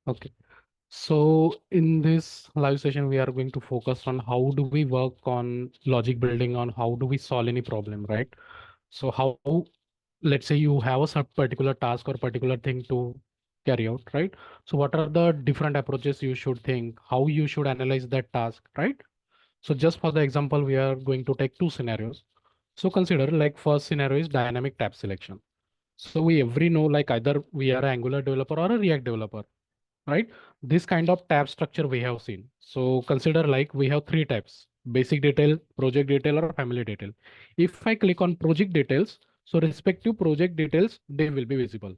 Okay. So in this live session, we are going to focus on how do we work on logic building, on how do we solve any problem, right? So how, let's say you have a particular task or particular thing to carry out, right? So what are the different approaches you should think, how you should analyze that task, right? So just for the example, we are going to take two scenarios. So consider like first scenario is dynamic tab selection. So we every know like either we are an Angular developer or a React developer, right? This kind of tab structure we have seen. So consider like we have three tabs: basic detail, project detail, or family detail. If I click on project details, so respective project details, they will be visible.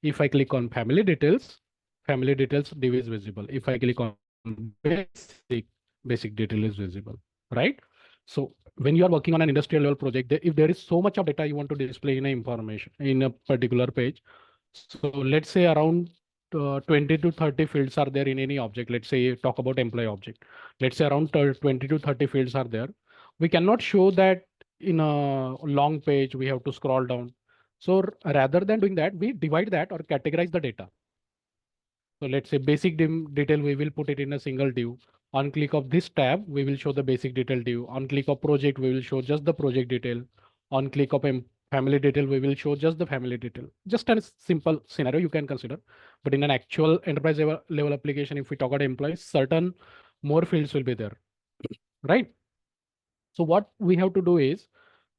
If I click on family details div is visible. If I click on basic detail is visible, right? So when you are working on an industrial level project, if there is so much of data you want to display in a information in a particular page, so let's say around 20 to 30 fields are there in any object. Let's say talk about employee object. Let's say around 20 to 30 fields are there. We cannot show that in a long page. We have to scroll down. So rather than doing that, we divide that or categorize the data. So let's say basic detail, we will put it in a single div. On click of this tab, we will show the basic detail div. On click of project, we will show just the project detail. On click of family detail, we will show just the family detail. Just a simple scenario you can consider. But in an actual enterprise level application, if we talk about employees, certain more fields will be there, right? So what we have to do is,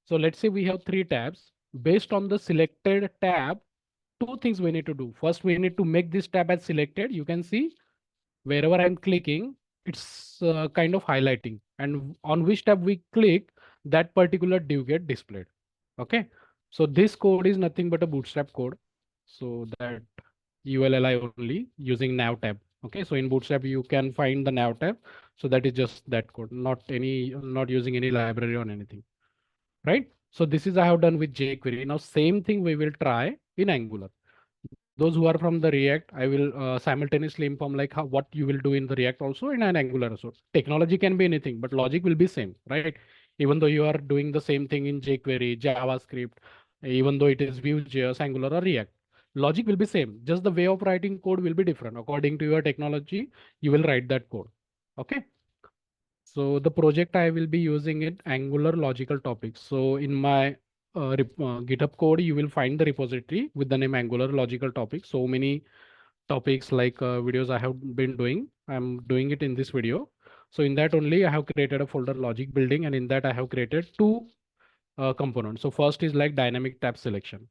so let's say we have three tabs. Based on the selected tab, two things we need to do. First, we need to make this tab as selected. You can see wherever I'm clicking, it's kind of highlighting, and on which tab we click, that particular div get displayed. Okay. So this code is nothing but a bootstrap code. So that ULLI only using nav tab. Okay. So in bootstrap, you can find the nav tab. So that is just that code, not using any library or anything, right? So this is I have done with jQuery. Now same thing we will try in Angular. Those who are from the React, I will simultaneously inform like how what you will do in the React also in an Angular also. Technology can be anything, but logic will be same, right? Even though you are doing the same thing in jQuery, JavaScript, even though it is Vue.js, Angular or React, logic will be same. Just the way of writing code will be different. According to your technology, you will write that code. Okay. So the project I will be using it Angular logical topics. So in my GitHub code, you will find the repository with the name Angular logical topics. So many topics like videos I have been doing. I'm doing it in this video. So in that only I have created a folder logic building, and in that I have created two components. So first is like dynamic tab selection.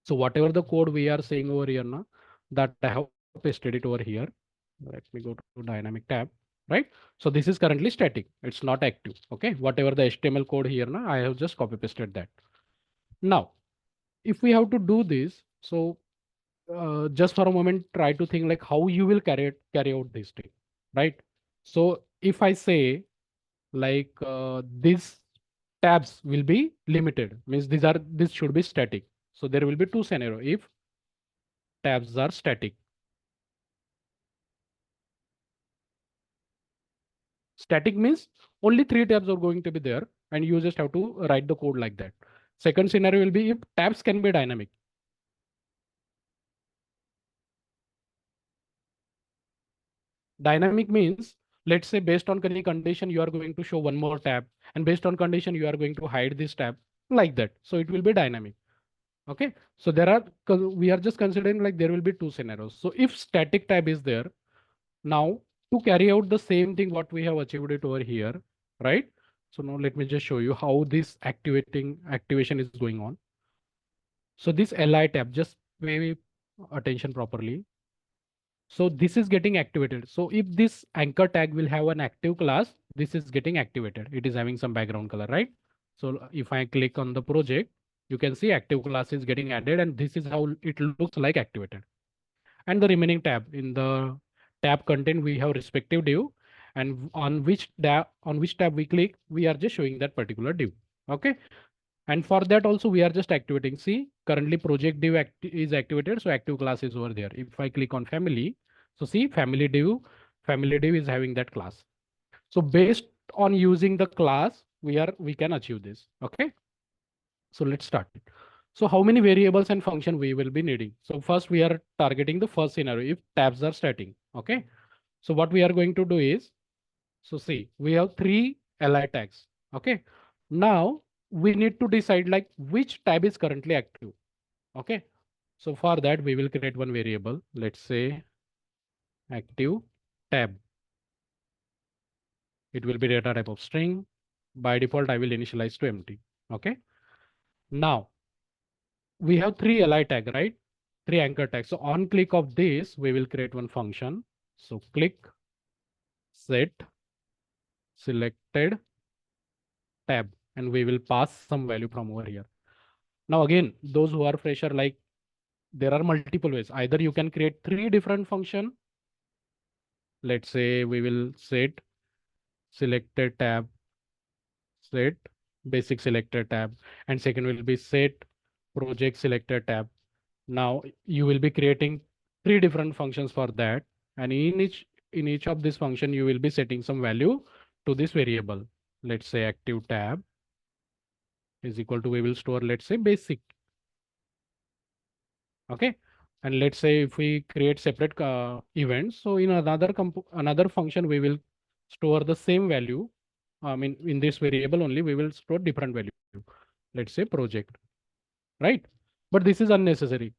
So whatever the code we are seeing over here now, that I have pasted it over here. Let me go to dynamic tab, right? So this is currently static. It's not active. Okay. Whatever the HTML code here now, I have just copy pasted that. Now, if we have to do this, so just for a moment, try to think like how you will carry out this thing, right? So if I say like these tabs will be limited, means this should be static. So there will be two scenario if tabs are static. Static means only three tabs are going to be there, and you just have to write the code like that. Second scenario will be if tabs can be dynamic. Dynamic means, let's say based on any condition, you are going to show one more tab, and based on condition, you are going to hide this tab like that. So it will be dynamic. Okay. So we are just considering like there will be two scenarios. So if static tab is there, now to carry out the same thing, what we have achieved it over here, right? So now let me just show you how this activation is going on. So this li tab, just pay attention properly. So this is getting activated. So if this anchor tag will have an active class, this is getting activated. It is having some background color, right? So if I click on the project, you can see active class is getting added, and this is how it looks like activated. And the remaining tab, in the tab content, we have respective div, and on which tab we click, we are just showing that particular div. Okay. And for that also we are just activating. See, currently project div is activated, so active class is over there. If I click on family, so see family div is having that class. So based on using the class, we can achieve this. Okay. So let's start it. So how many variables and function we will be needing? So first we are targeting the first scenario if tabs are starting. Okay. So what we are going to do is, so see, we have three li tags. Okay. Now we need to decide like which tab is currently active. Okay. So for that we will create one variable. Let's say active tab. It will be data type of string. By default, I will initialize to empty. Okay. Now we have three li tag, right? Three anchor tags. So on click of this, we will create one function. So click set selected tab, and we will pass some value from over here. Now again, those who are fresher, like there are multiple ways. Either you can create three different function. Let's say we will set selected tab, set basic selected tab, and second will be set project selected tab. Now you will be creating three different functions for that, and in each of this function you will be setting some value to this variable. Let's say active tab is equal to, we will store, let's say basic. Okay. And let's say if we create separate events, so in another function we will store the same value. I mean, in this variable only we will store different value. Let's say project, right? But this is unnecessary,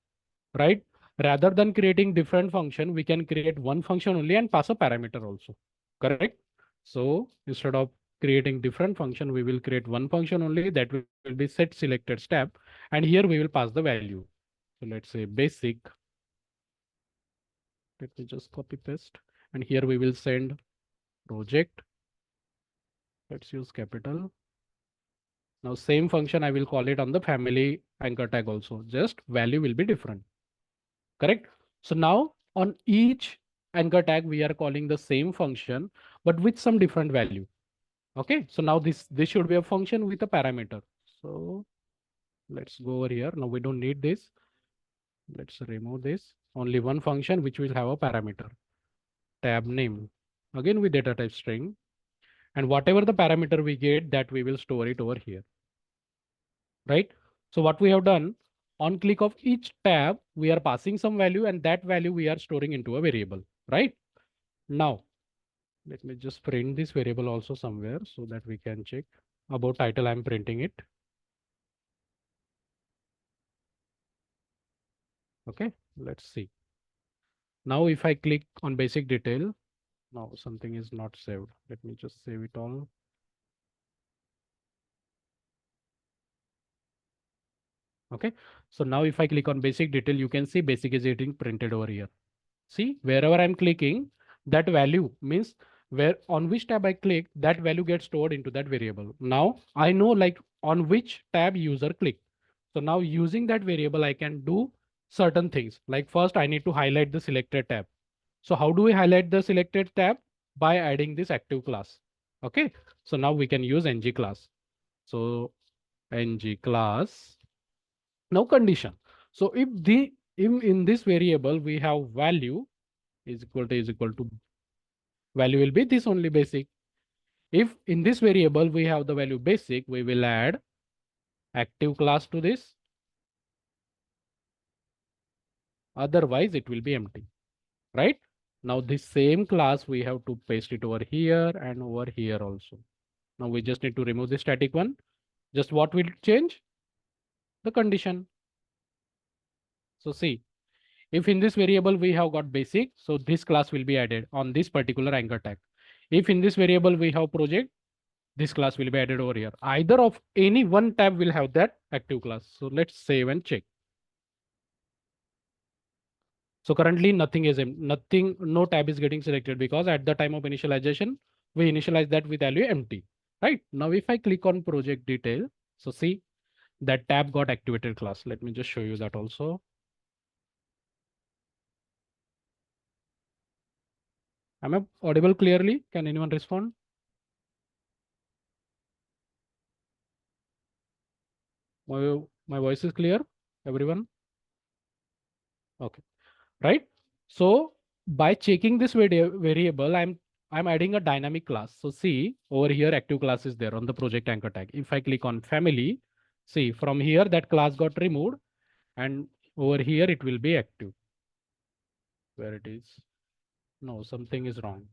right? Rather than creating different function, we can create one function only and pass a parameter also, correct? So instead of creating different function, we will create one function only that will be set selected step, and here we will pass the value. So let's say basic. Let me just copy paste, and here we will send project. Let's use capital. Now same function I will call it on the family anchor tag also, just value will be different. Correct? So now on each anchor tag, we are calling the same function, but with some different value. Okay, so now this should be a function with a parameter. So let's go over here. Now we don't need this. Let's remove this. Only one function which will have a parameter. Tab name. Again with data type string. And whatever the parameter we get, that we will store it over here. Right? So what we have done, on click of each tab, we are passing some value, and that value we are storing into a variable, right? Now, let me just print this variable also somewhere so that we can check. About title, I'm printing it. Okay, let's see. Now, if I click on basic detail, now something is not saved. Let me just save it all. Okay, so now if I click on basic detail, you can see basic is getting printed over here. See, wherever I'm clicking, that value means where on which tab I click, that value gets stored into that variable. Now I know like on which tab user click. So now using that variable, I can do certain things. Like first I need to highlight the selected tab. So how do we highlight the selected tab? By adding this active class. Okay. So now we can use ng class. So ng class, now condition. So if in this variable we have value is equal to value will be this only basic. If in this variable we have the value basic, we will add active class to this. Otherwise it will be empty, right? Now this same class we have to paste it over here and over here also. Now we just need to remove the static one. Just what will change? The condition. So see, if in this variable we have got basic, so this class will be added on this particular anchor tag. If in this variable we have project, this class will be added over here. Either of any one tab will have that active class. So let's save and check. So currently no tab is getting selected because at the time of initialization, we initialize that with value empty, right? Now, if I click on project detail, so see that tab got activated class. Let me just show you that also. Am I audible clearly? Can anyone respond? My voice is clear, everyone? Okay, right? So by checking this variable, I'm adding a dynamic class. So see over here, active class is there on the project anchor tag. If I click on family, See, from here that class got removed, and over here it will be active. Where it is? No, something is wrong.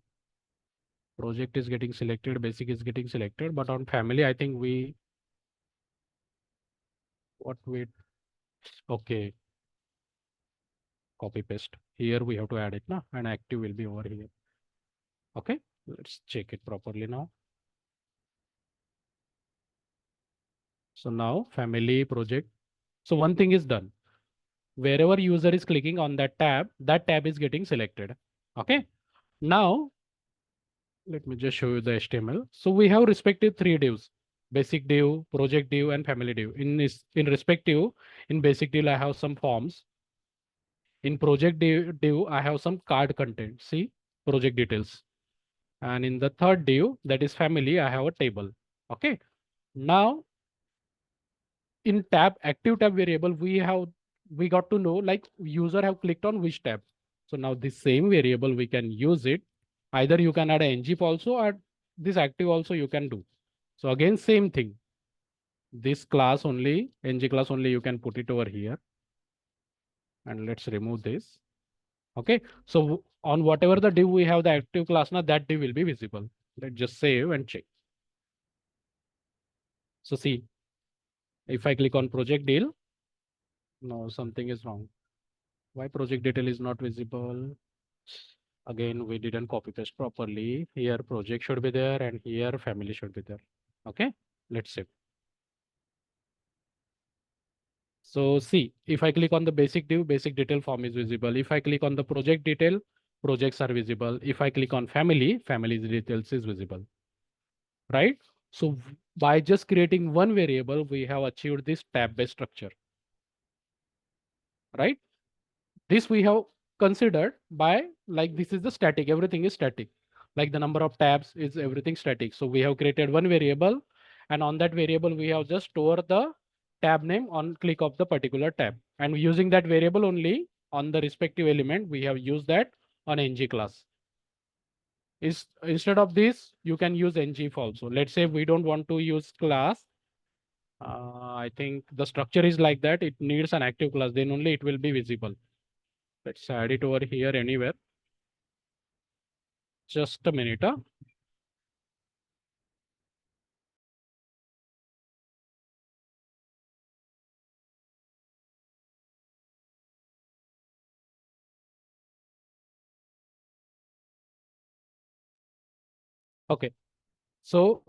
Project is getting selected, basic is getting selected, but on family, I think we what we okay, copy paste. Here we have to add it now, and active will be over here. Okay, let's check it properly now. So now family project. So one thing is done. Wherever user is clicking on that tab is getting selected. Okay. Now let me just show you the HTML. So we have respective three divs: basic div, project div, and family div. In respective, in basic div, I have some forms. In project div, I have some card content. See, project details. And in the third div, that is family, I have a table. Okay. Now in active tab variable, we got to know like user have clicked on which tab. So now this same variable we can use it. Either you can add a ngif also, or this active also you can do. So again, same thing. This class only, ng class only, you can put it over here. And let's remove this. Okay. So on whatever the div we have the active class now, that div will be visible. Let's just save and check. So see, if I click on project deal, no, something is wrong. Why project detail is not visible? Again, we didn't copy paste properly. Here project should be there and here family should be there. Okay, let's save. So see, if I click on the basic div, basic detail form is visible. If I click on the project detail, projects are visible. If I click on family, family details is visible, right? So by just creating one variable, we have achieved this tab-based structure, right? This we have considered by like this is the static, everything is static. Like the number of tabs is everything static. So we have created one variable and on that variable we have just store the tab name on click of the particular tab. And using that variable only on the respective element, we have used that on ng class. Instead of this, you can use ngif also. Let's say we don't want to use class. I think the structure is like that. It needs an active class, then only it will be visible. Let's add it over here anywhere. Just a minute. Okay. So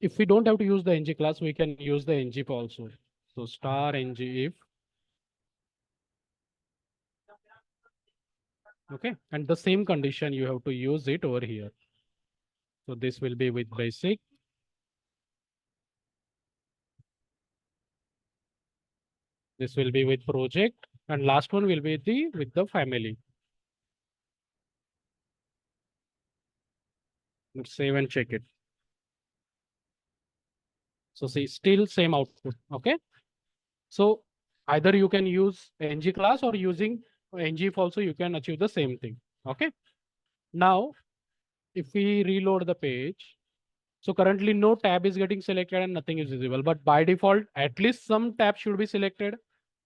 if we don't have to use the ng class, we can use the ngif also. So star ng if. Okay. And the same condition you have to use it over here. So this will be with basic. This will be with project. And last one will be with the family. Let's save and check it. So see, still same output. Okay. So either you can use ng class or using ngif also you can achieve the same thing. Okay. Now, if we reload the page, so currently no tab is getting selected and nothing is visible, but by default, at least some tab should be selected.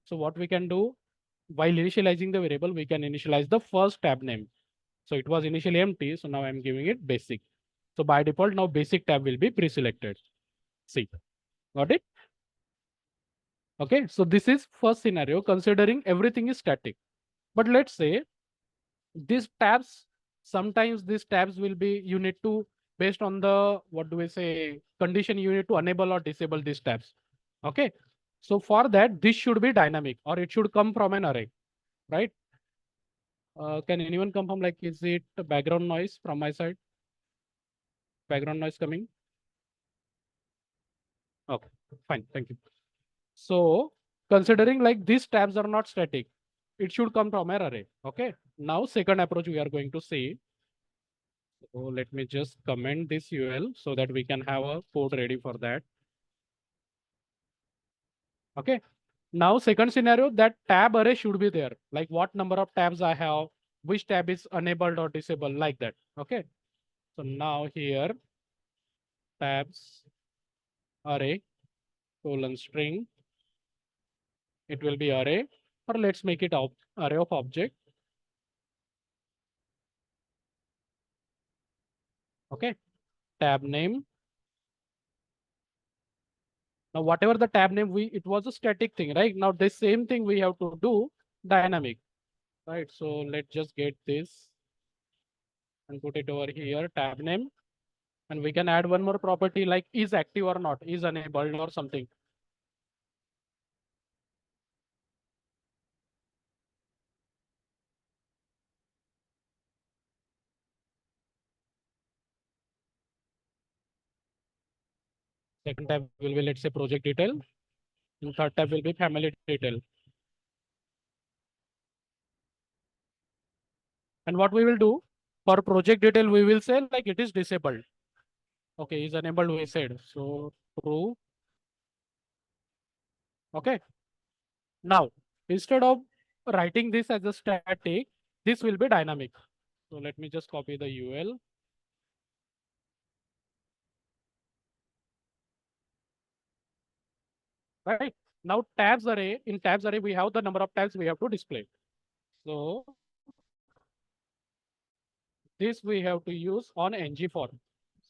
So what we can do while initializing the variable, we can initialize the first tab name. So it was initially empty. So now I'm giving it basic. So by default, now basic tab will be pre-selected. See, got it? Okay. So this is first scenario considering everything is static. But let's say these tabs, sometimes these tabs will be, you need to, based on the, what do we say, condition, you need to enable or disable these tabs. Okay. So for that, this should be dynamic or it should come from an array, right? Can anyone confirm, like, is it background noise from my side? Background noise coming? Okay, fine, thank you. So considering like these tabs are not static, it should come from an array. Okay. Now second approach we are going to see. So let me just comment this UL so that we can have a code ready for that. Okay. Now second scenario, that tab array should be there. Like what number of tabs I have, which tab is enabled or disabled, like that. Okay. So now here tabs array. colon string. It will be array, or let's make it array of object. Okay. Tab name. Now, whatever the tab name it was a static thing, right? Now, this same thing we have to do dynamic, right? So let's just get this and put it over here, tab name. And we can add one more property like is active or not, is enabled or something. Second tab will be, let's say, project detail. And third tab will be family detail. And what we will do for project detail, we will say like it is disabled. Okay, is enabled, we said. So true. Okay. Now, instead of writing this as a static, this will be dynamic. So let me just copy the UL. Right. Now tabs array, in tabs array, we have the number of tabs we have to display. So this we have to use on ng for.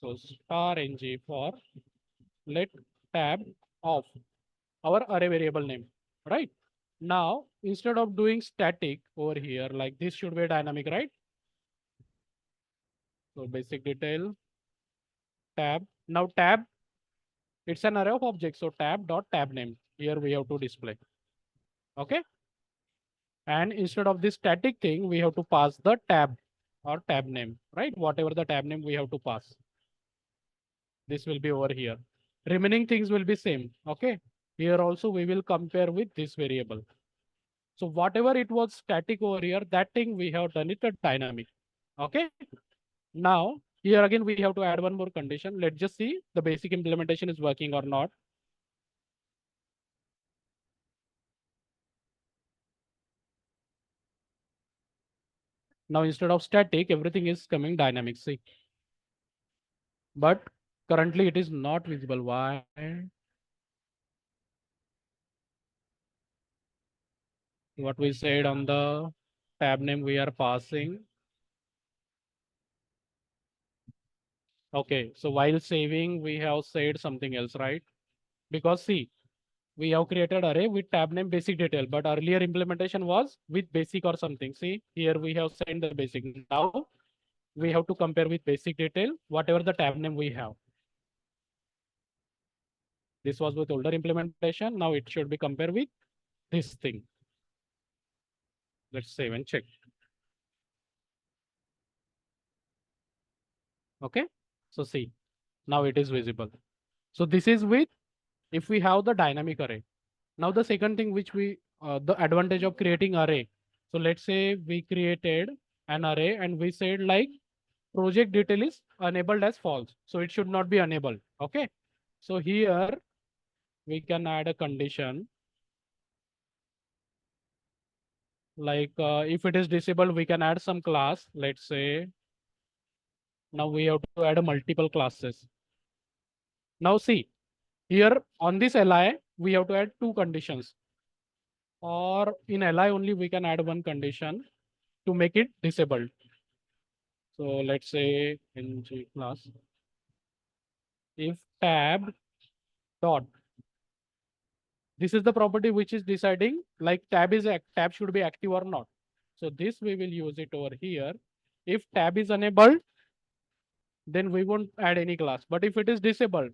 So star ng for let tab of our array variable name, right? Now, instead of doing static over here, like this should be dynamic, right? So basic detail, tab. Now tab, it's an array of objects. So tab dot tab name. Here we have to display. Okay. And instead of this static thing, we have to pass the tab or tab name, right? Whatever the tab name we have to pass. This will be over here. Remaining things will be same. Okay. Here also we will compare with this variable. So whatever it was static over here, that thing we have done it a dynamic. Okay. Now here again we have to add one more condition. Let's just see the basic implementation is working or not. Now instead of static, everything is coming dynamic. See. But currently it is not visible. Why? What we said on the tab name we are passing. Okay, so while saving, we have said something else, right? Because see, we have created array with tab name basic detail, but earlier implementation was with basic or something. See, here we have sent the basic. Now we have to compare with basic detail, whatever the tab name we have. This was with older implementation. Now it should be compared with this thing. Let's save and check. Okay, so see, now it is visible. So this is with if we have the dynamic array. Now the second thing which the advantage of creating array. So let's say we created an array and we said like project detail is enabled as false. So it should not be enabled. Okay. So here we can add a condition like if it is disabled, we can add some class. Let's say now we have to add a multiple classes. Now see here on this li, we have to add two conditions. Or in li only we can add one condition to make it disabled. So let's say ng class if tab dot. This is the property which is deciding like tab should be active or not. So this we will use it over here. If tab is enabled, then we won't add any class. But if it is disabled,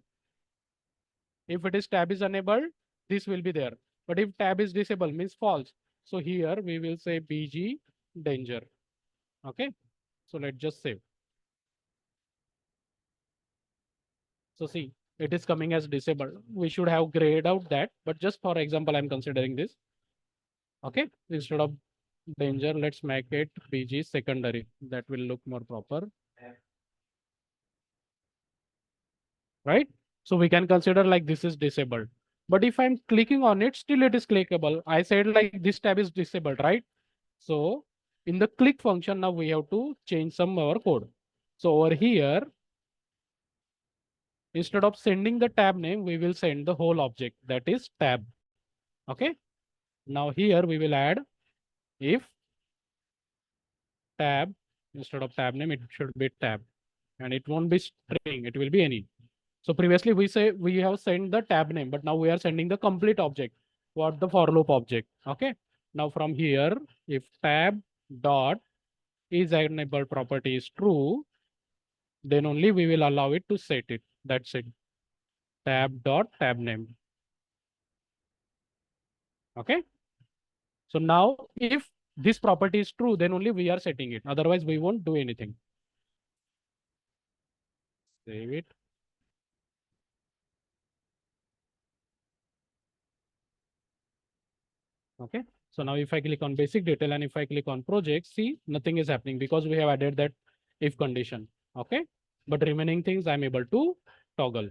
if it is tab is enabled, this will be there. But if tab is disabled means false. So here we will say bg danger. Okay. So let's just save. So see, it is coming as disabled. We should have grayed out that, but just for example, I'm considering this. Okay, instead of danger, let's make it PG secondary. That will look more proper. Right? So we can consider like this is disabled. But if I'm clicking on it, still it is clickable. I said like this tab is disabled, right? So in the click function, now we have to change some our code. So over here, Instead of sending the tab name, we will send the whole object, that is tab. Okay. Now here we will add if tab, instead of tab name, it should be tab, and it won't be string, it will be any. So previously we say we have sent the tab name, but now we are sending the complete object. What the for loop object. Okay. Now from here, if tab dot is enabled property is true, then only we will allow it to set it. That's it. Tab dot tab name. Okay. So now if this property is true, then only we are setting it. Otherwise, we won't do anything. Save it. Okay. So now if I click on basic detail and if I click on project, see nothing is happening because we have added that if condition. Okay. But remaining things I'm able to toggle.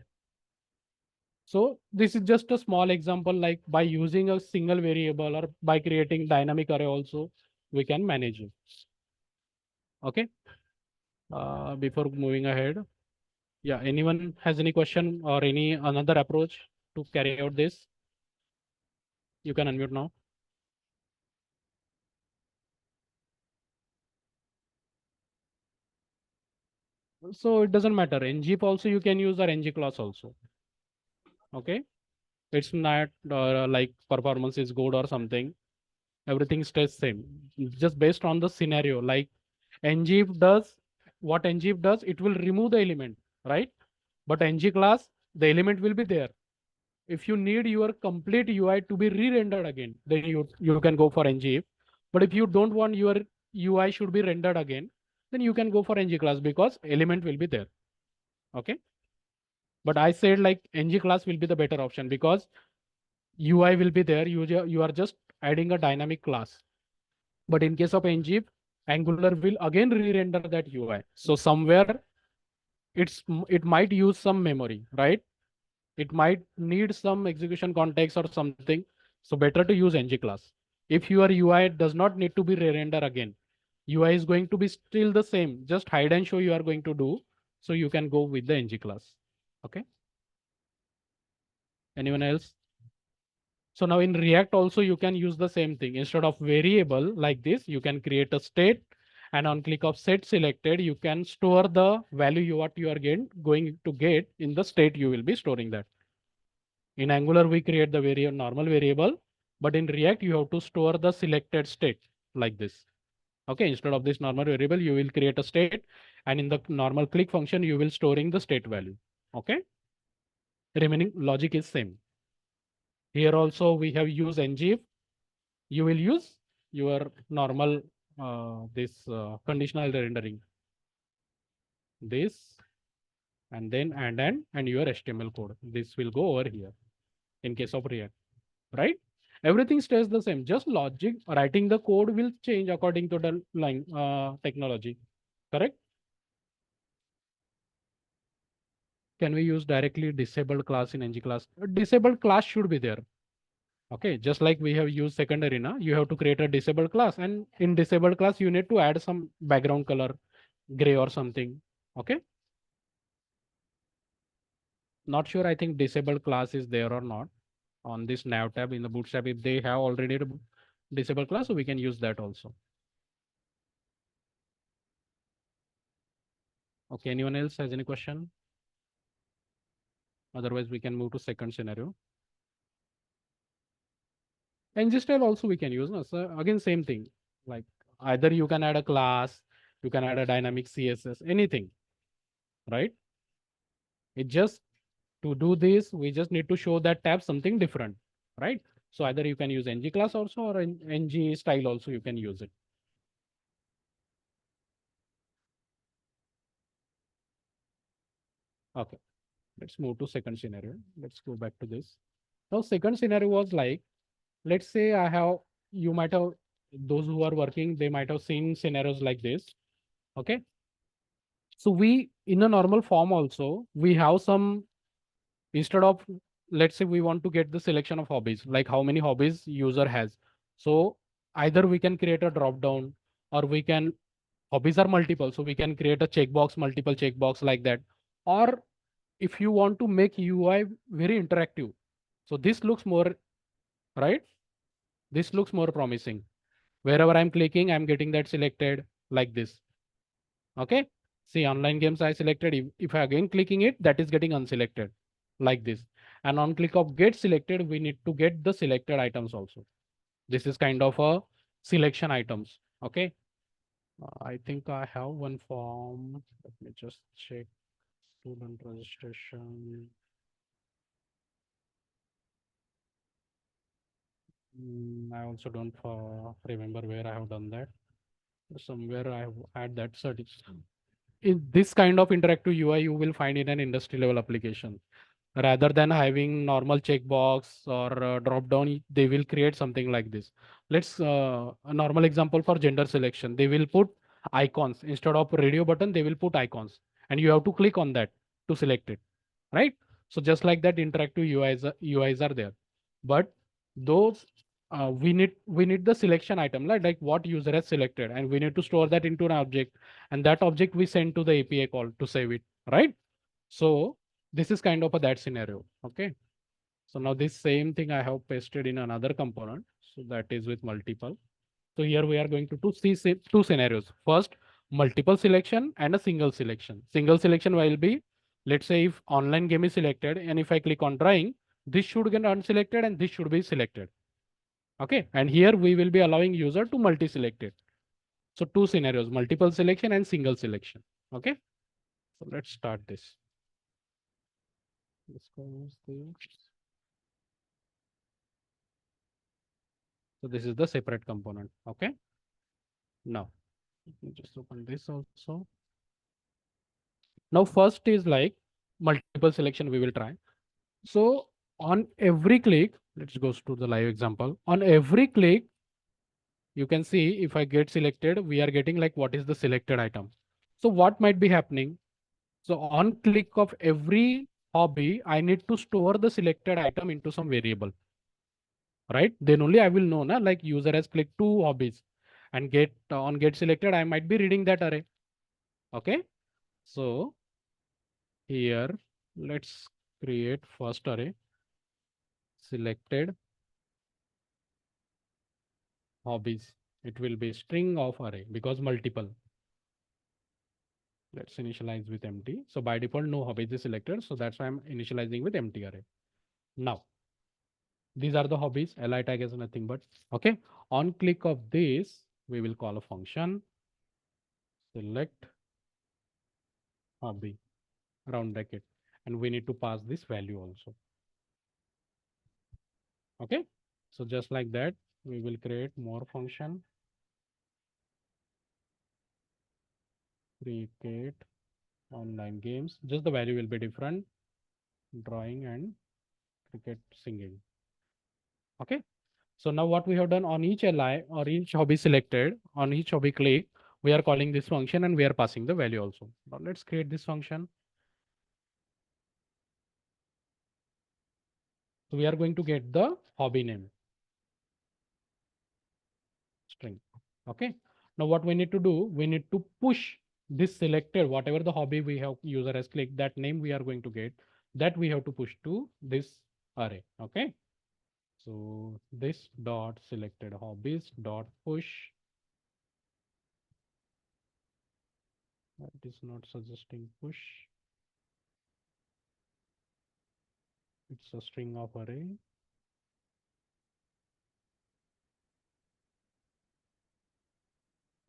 So this is just a small example, like by using a single variable or by creating dynamic array also, we can manage it. Okay. Before moving ahead, yeah, anyone has any question or any another approach to carry out this? You can unmute now. So it doesn't matter. ngip also you can use or ng class also. Okay. It's not like performance is good or something. Everything stays same. Just based on the scenario. Like ngip does what ngip does, it will remove the element, right? But ng class, the element will be there. If you need your complete UI to be re-rendered again, then you can go for ngip. But if you don't want your UI should be rendered again, then you can go for ng class because element will be there. Okay. But I said like ng class will be the better option because UI will be there. You are just adding a dynamic class. But in case of ngip, Angular will again re-render that UI. So somewhere it might use some memory, right? It might need some execution context or something. So better to use ng class. If your UI does not need to be re-render again, UI is going to be still the same. Just hide and show you are going to do. So you can go with the ng class. Okay. Anyone else? So now in React also you can use the same thing. Instead of variable like this, you can create a state, and on click of set selected, you can store the value what you are going to get in the state you will be storing that. In Angular, we create the normal variable, but in React, you have to store the selected state like this. Okay, instead of this normal variable, you will create a state, and in the normal click function, you will storing the state value. Okay, remaining logic is same. Here also we have used ngif. You will use your normal this conditional rendering. This and then and your HTML code. This will go over here in case of React, right? Everything stays the same. Just logic writing the code will change according to the line technology. Correct? Can we use directly disabled class in ng class? A disabled class should be there. Okay, just like we have used secondary now, you have to create a disabled class, and in disabled class you need to add some background color, gray or something. Okay. Not sure. I think disabled class is there or not on this nav tab in the bootstrap. If they have already a disabled class, so we can use that also. Okay. Anyone else has any question? Otherwise, we can move to second scenario. And this style also we can use. No? So again, same thing. Like either you can add a class, you can add a dynamic CSS, anything, right? It just to do this, we just need to show that tab something different, right? So either you can use ng class also or ng style also you can use it. Okay, let's move to second scenario. Let's go back to this. Now, second scenario was like, let's say I have, you might have, those who are working, they might have seen scenarios like this. Okay. So we, in a normal form also, we have some, instead of, let's say we want to get the selection of hobbies, like how many hobbies user has. So either we can create a drop down, or we can, hobbies are multiple. So we can create a checkbox, multiple checkbox like that. Or if you want to make UI very interactive, so this looks more, right? This looks more promising. Wherever I'm clicking, I'm getting that selected like this. Okay. See, online games I selected. If I again clicking it, that is getting unselected like this. And on click of get selected, we need to get the selected items also. This is kind of a selection items. Okay. I think I have one form. Let me just check student registration. I also don't remember where I have done that. Somewhere I have had that certificate. In this kind of interactive UI, you will find in an industry level application. Rather than having normal checkbox or drop down, they will create something like this. Let's a normal example for gender selection. They will put icons instead of radio button. They will put icons, and you have to click on that to select it, right? So just like that, interactive UIs are there, but those we need the selection item, like what user has selected, and we need to store that into an object, and that object we send to the API call to save it, right? So this is kind of a that scenario. Okay. So now this same thing I have pasted in another component. So that is with multiple. So here we are going to see two scenarios. First, multiple selection and a single selection. Single selection will be, let's say if online game is selected and if I click on drawing, this should get unselected and this should be selected. Okay. And here we will be allowing user to multi-select it. So two scenarios, multiple selection and single selection. Okay. So let's start this. Let's close this. So this is the separate component. Okay. Now let me just open this also. Now first is like multiple selection we will try. So on every click, let's go to the live example. On every click, you can see if I get selected, we are getting like what is the selected item. So what might be happening? So on click of every hobby, I need to store the selected item into some variable, right? Then only I will know, na, like user has clicked two hobbies and get selected, I might be reading that array. Okay. So here, let's create first array, selected hobbies. It will be string of array because multiple. Let's initialize with empty. So by default, no hobbies is selected. So that's why I'm initializing with empty array. Now, these are the hobbies. Li tag is nothing but, okay. On click of this, we will call a function, select hobby, round bracket, and we need to pass this value also. Okay. So just like that, we will create more function, create online games. Just the value will be different, drawing and cricket singing. Okay. So now what we have done on each li or each hobby selected, on each hobby click, we are calling this function and we are passing the value also. Now let's create this function. So we are going to get the hobby name string. Okay. Now what we need to do, we need to push this selected, whatever the hobby we have user has clicked, that name we are going to get, that we have to push to this array. Okay. So this dot selected hobbies dot push. It is not suggesting push. It's a string of array.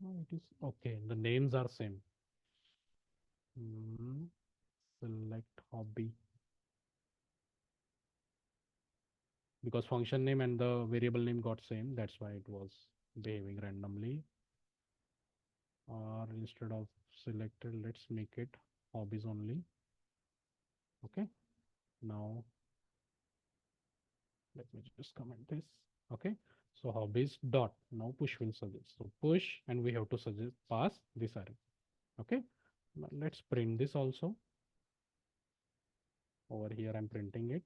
Oh, it is okay. The names are same. Select hobby, because function name and the variable name got same. That's why it was behaving randomly. Or instead of selected, let's make it hobbies only. Okay. Now let me just comment this. Okay. So hobbies dot now push will suggest. So push and we have to suggest pass this array. Okay. Now let's print this also. Over here I'm printing it.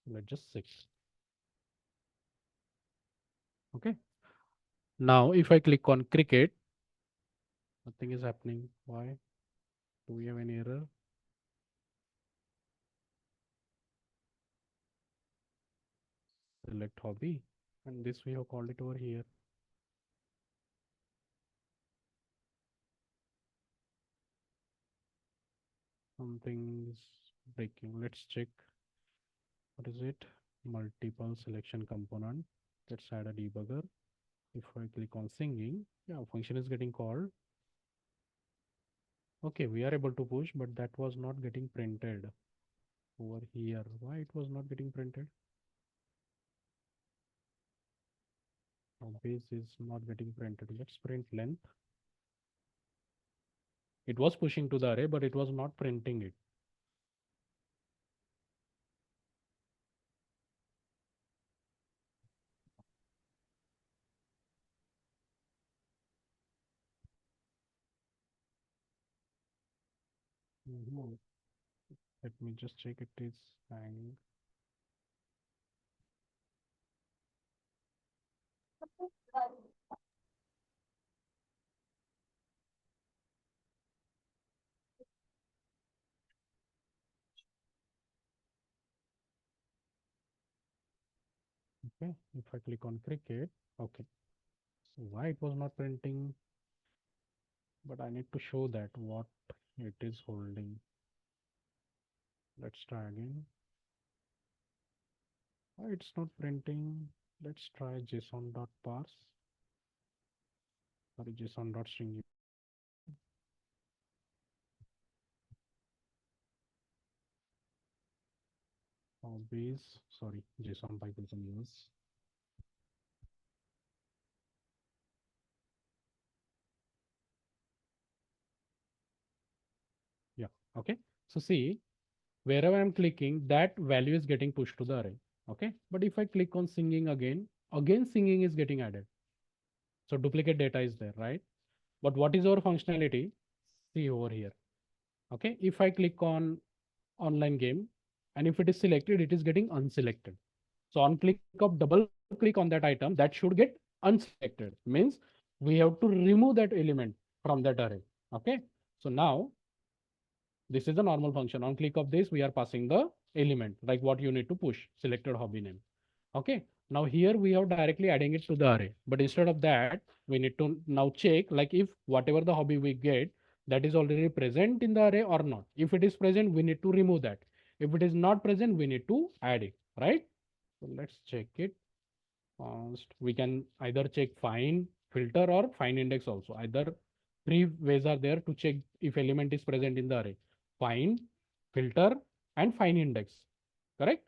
Let's just 6. Okay. Now if I click on cricket, Nothing is happening. Why? Do we have any error? Select hobby. And this we have called it over here. Something's breaking. Let's check. What is it? Multiple selection component. Let's add a debugger. If I click on singing, yeah, function is getting called. Okay, we are able to push, but that was not getting printed over here. Why it was not getting printed? Now base is not getting printed. Let's print length. It was pushing to the array, but it was not printing it. Mhm. Let me just check it is hanging. Okay, if I click on cricket, okay. So why it was not printing? But I need to show that what it is holding. Let's try again. Why it's not printing? Let's try json.parse. Sorry, json.string. Base, sorry, JSON Bible can use. Yeah, okay. So see, wherever I'm clicking, that value is getting pushed to the array. Okay, but if I click on singing again singing is getting added. So duplicate data is there, right? But what is our functionality? See over here. Okay, if I click on online game and if it is selected, it is getting unselected. So on click of double click on that item, that should get unselected. Means we have to remove that element from that array. Okay. So now this is the normal function. On click of this, we are passing the element like what you need to push selected hobby name. Okay. Now here we are directly adding it to the array. But instead of that, we need to now check like if whatever the hobby we get, that is already present in the array or not. If it is present, we need to remove that. If it is not present, we need to add it, right? So let's check it. We can either check find, filter or find index also. Either three ways are there to check if element is present in the array. Find, filter and find index. Correct?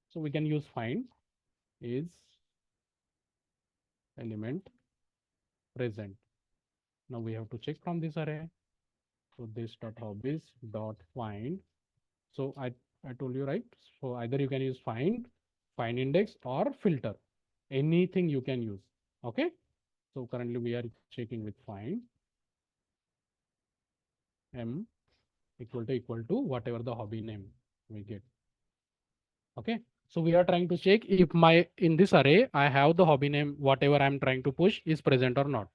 So we can use find is element present. Now we have to check from this array. So this dot hobbies dot find. So I told you right. So either you can use find index or filter. Anything you can use. Okay. So currently we are checking with find m equal to whatever the hobby name we get. Okay. So we are trying to check if my in this array I have the hobby name whatever I'm trying to push is present or not.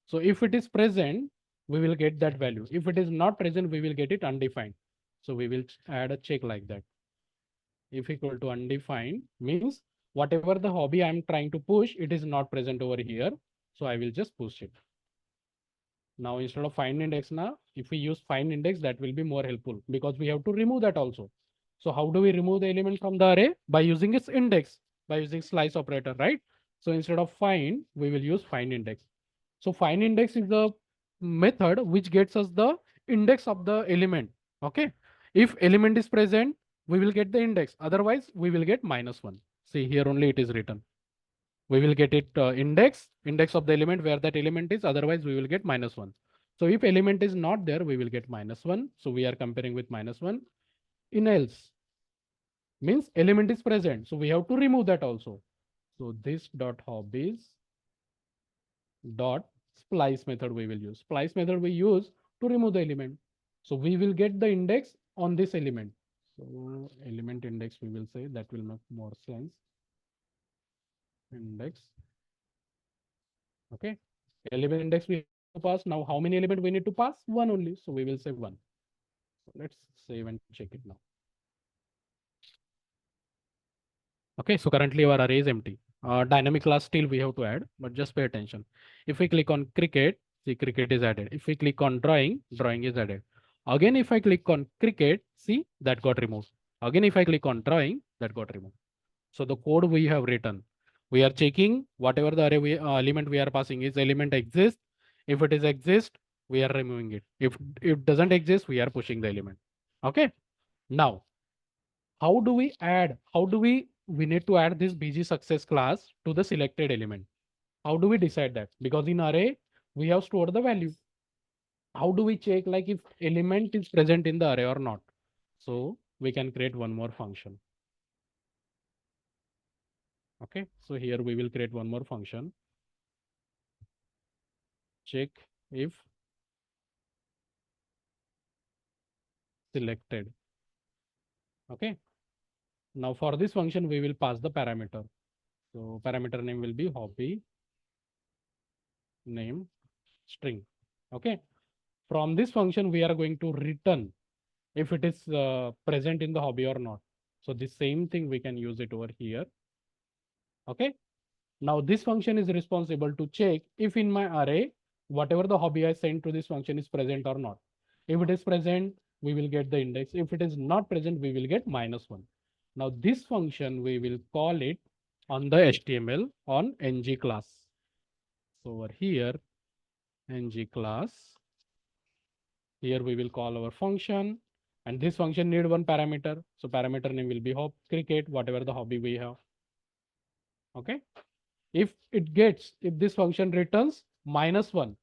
So if it is present, we will get that value. If it is not present, we will get it undefined. So we will add a check like that. If equal to undefined means whatever the hobby I'm trying to push, it is not present over here. So I will just push it. Now instead of find index now, if we use find index, that will be more helpful because we have to remove that also. So how do we remove the element from the array? By using its index, by using slice operator, right? So instead of find, we will use find index. So find index is the method which gets us the index of the element. Okay. If element is present, we will get the index. Otherwise, we will get -1. See here only it is written. We will get it index of the element where that element is. Otherwise, we will get -1. So if element is not there, we will get -1. So we are comparing with -1. In else means element is present. So we have to remove that also. So this dot hobbies dot splice method we will use. Splice method we use to remove the element. So we will get the index on this element. So element index we will say that will make more sense. Index. Okay. Element index we pass. Now how many element we need to pass? One only. So we will say one. So let's save and check it now. Okay, so currently our array is empty. Dynamic class still we have to add, but just pay attention. If we click on cricket, see cricket is added. If we click on drawing, drawing is added. Again, if I click on cricket, see that got removed. Again, if I click on drawing, that got removed. So the code we have written, we are checking whatever the element we are passing is element exists. If it is exist, we are removing it. If it doesn't exist, we are pushing the element. Okay. Now, how do we add? How do we need to add this BG success class to the selected element? How do we decide that? Because in array, we have stored the value. How do we check like if element is present in the array or not? So we can create one more function. Okay, so here we will create one more function. Check if selected. Okay, now for this function, we will pass the parameter. So parameter name will be hobby name string. Okay, from this function, we are going to return if it is present in the hobby or not. So the same thing we can use it over here. Okay. Now this function is responsible to check if in my array, whatever the hobby I sent to this function is present or not. If it is present, we will get the index. If it is not present, we will get -1. Now this function, we will call it on the HTML on ng class. So over here, ng class, here we will call our function and this function need one parameter. So parameter name will be hop cricket, whatever the hobby we have. Okay. If it gets, if this function returns -1,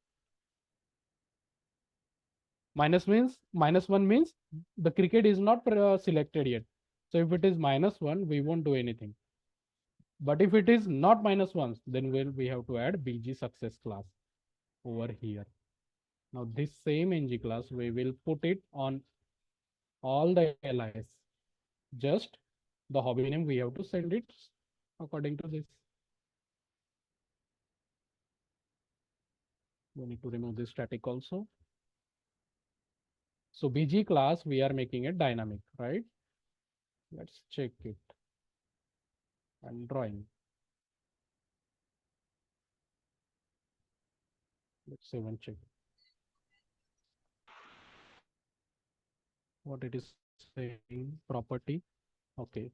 -1 means the cricket is not selected yet. So if it is -1, we won't do anything. But if it is not -1, then we have to add BG success class over here. Now this same ng class, we will put it on all the LIs. Just the hobby name, we have to send it according to this. We need to remove this static also. So BG class, we are making it dynamic, right? Let's check it. And drawing. Let's save and check what it is saying. Property. Okay.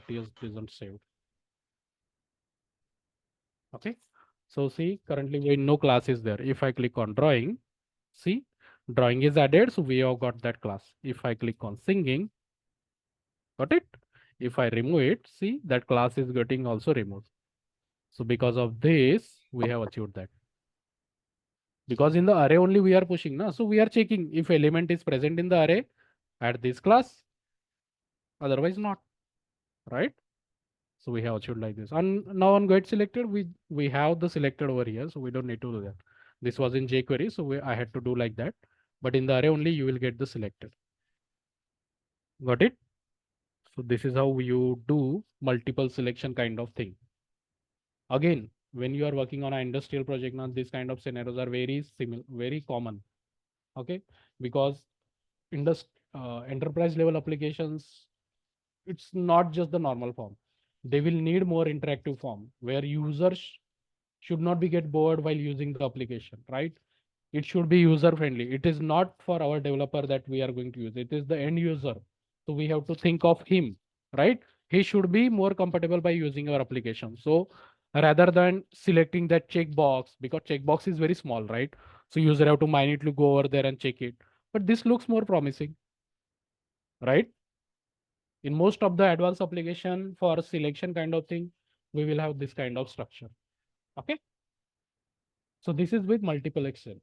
.ts isn't saved. Okay. So see, currently we no class is there. If I click on drawing, see, drawing is added. So we have got that class. If I click on singing, got it. If I remove it, see that class is getting also removed. So because of this, we have achieved that. Because in the array only we are pushing, na? So we are checking if element is present in the array, add this class, otherwise not, right? So we have achieved like this. And now on get selected, we have the selected over here, so we don't need to do that. This was in jQuery, so I had to do like that. But in the array only, you will get the selected. Got it? So this is how you do multiple selection kind of thing. Again, when you are working on an industrial project, now these kind of scenarios are very similar, very common. Okay, because enterprise level applications, it's not just the normal form. They will need more interactive form where users should not be get bored while using the application, right? It should be user friendly. It is not for our developer that we are going to use. It is the end user. So we have to think of him, right? He should be more comfortable by using our application. So rather than selecting that checkbox, because checkbox is very small, right? So user have to minutely go over there and check it. But this looks more promising, right? In most of the advanced application for selection kind of thing, we will have this kind of structure. Okay. So this is with multiple Excel.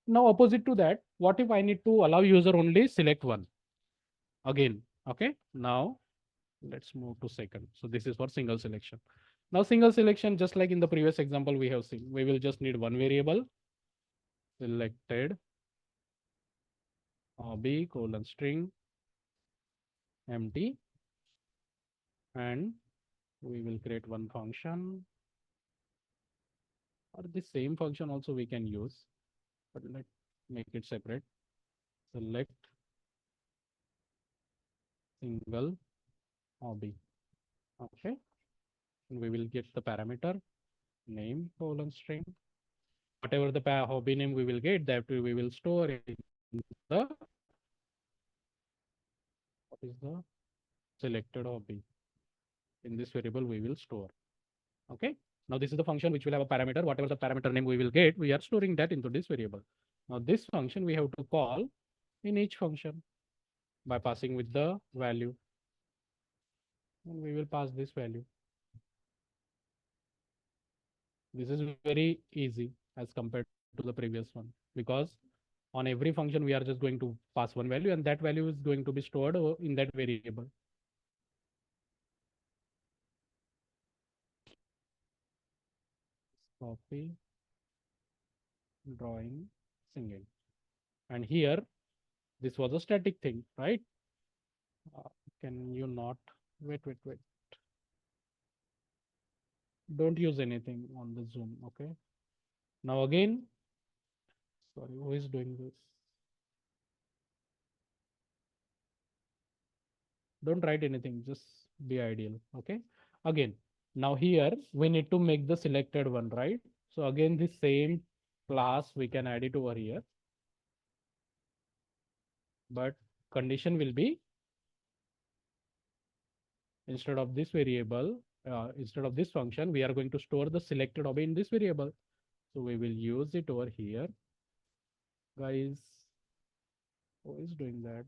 Now opposite to that, what if I need to allow user only select one again? Okay. Now let's move to second. So this is for single selection. Now single selection, just like in the previous example we have seen, we will just need one variable selected hobby colon string empty, and we will create one function, or the same function also we can use. but let's make it separate. Select single hobby. Okay, and we will get the parameter name colon string. Whatever the hobby name we will get, that we will store in the what is the selected hobby. In this variable we will store. Okay. Now this is the function which will have a parameter. Whatever the parameter name we will get, we are storing that into this variable. Now this function we have to call in each function by passing with the value. And we will pass this value. This is very easy as compared to the previous one, because on every function we are just going to pass one value, and that value is going to be stored in that variable. Copy, drawing, singing. And here, this was a static thing, right? Can you not? Wait. Don't use anything on the Zoom, okay? Now again, sorry, who is doing this? Don't write anything, just be ideal, okay? Again, now here we need to make the selected one, right? So again, the same class, we can add it over here, but condition will be instead of this variable, instead of this function, we are going to store the selected object in this variable. So we will use it over here. Guys, who is doing that?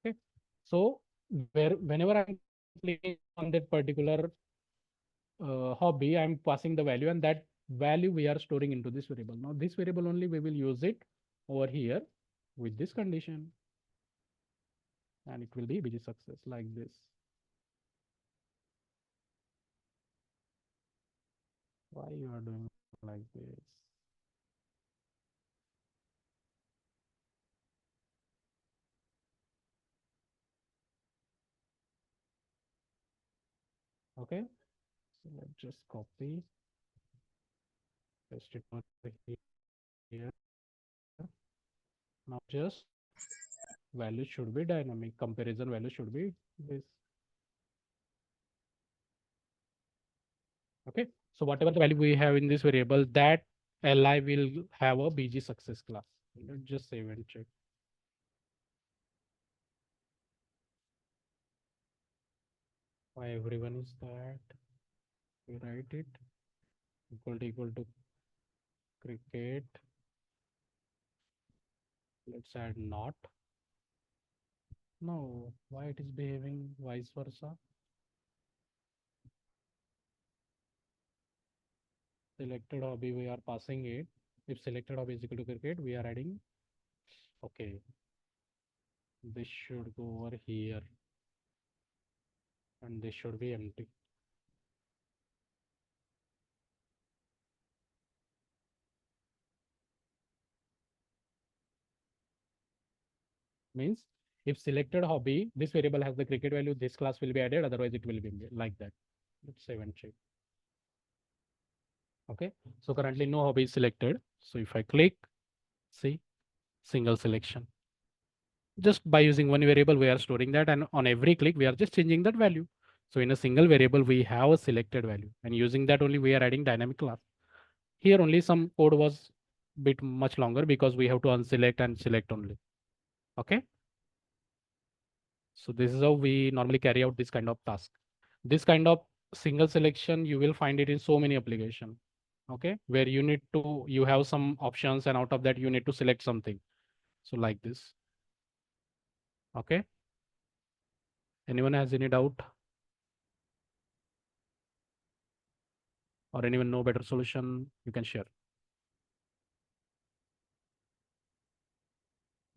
Okay. So whenever I'm clicking on that particular hobby, I'm passing the value, and that value we are storing into this variable. Now this variable only we will use it over here with this condition, and it will be BG success like this. Why you are doing like this? Okay, so let's just copy, paste it over here. Now just value should be dynamic. Comparison value should be this. Okay. So whatever the value we have in this variable, that li will have a BG success class. Let's just save and check. Why everyone is that? We write it equal to cricket. Let's add not. No, why it is behaving vice versa? Selected hobby, we are passing it. If selected hobby is equal to cricket, we are adding. Okay, this should go over here, and this should be empty. Means if selected hobby, this variable has the cricket value, this class will be added, otherwise it will be like that. Let's save and check. Okay, so currently no hobby is selected. So if I click, see, single selection. Just by using one variable, we are storing that, and on every click, we are just changing that value. So in a single variable, we have a selected value, and using that only we are adding dynamic class. Here only some code was bit much longer because we have to unselect and select only. Okay. So this is how we normally carry out this kind of task. This kind of single selection, you will find it in so many applications. Okay, where you have some options, and out of that you need to select something. So like this. Okay. Anyone has any doubt, or anyone know better solution, you can share.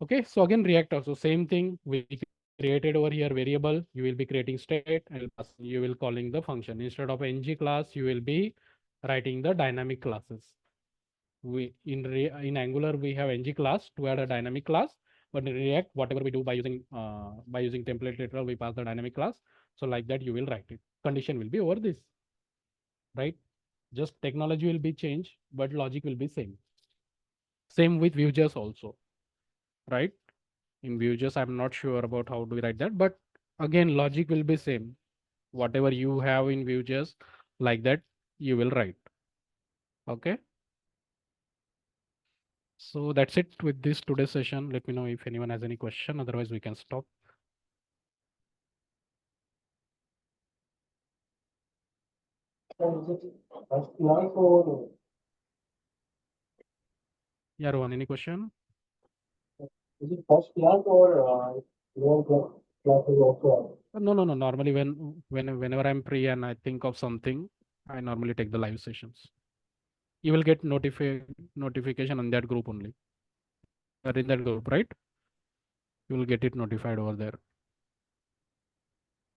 Okay, so again React also same thing. We created over here variable, you will be creating state, and you will calling the function. Instead of ng class, you will be writing the dynamic classes. We in Angular we have ng class to add a dynamic class, but in React whatever we do by using template literal, we pass the dynamic class. So like that you will write it. Condition will be over this, right? Just technology will be changed, but logic will be same. Same with Vue.js also, right? In Vue.js, I'm not sure about how do we write that, but again, logic will be same. Whatever you have in Vue.js, like that, you will write. Okay. So that's it with this today's session. Let me know if anyone has any question. Otherwise, we can stop. Yeah, Rohan, any question? Is it first class or lower classes also? No, no, no. Normally, whenever I'm free and I think of something, I normally take the live sessions. You will get notification on that group only. You are in that group, right? You will get it notified over there.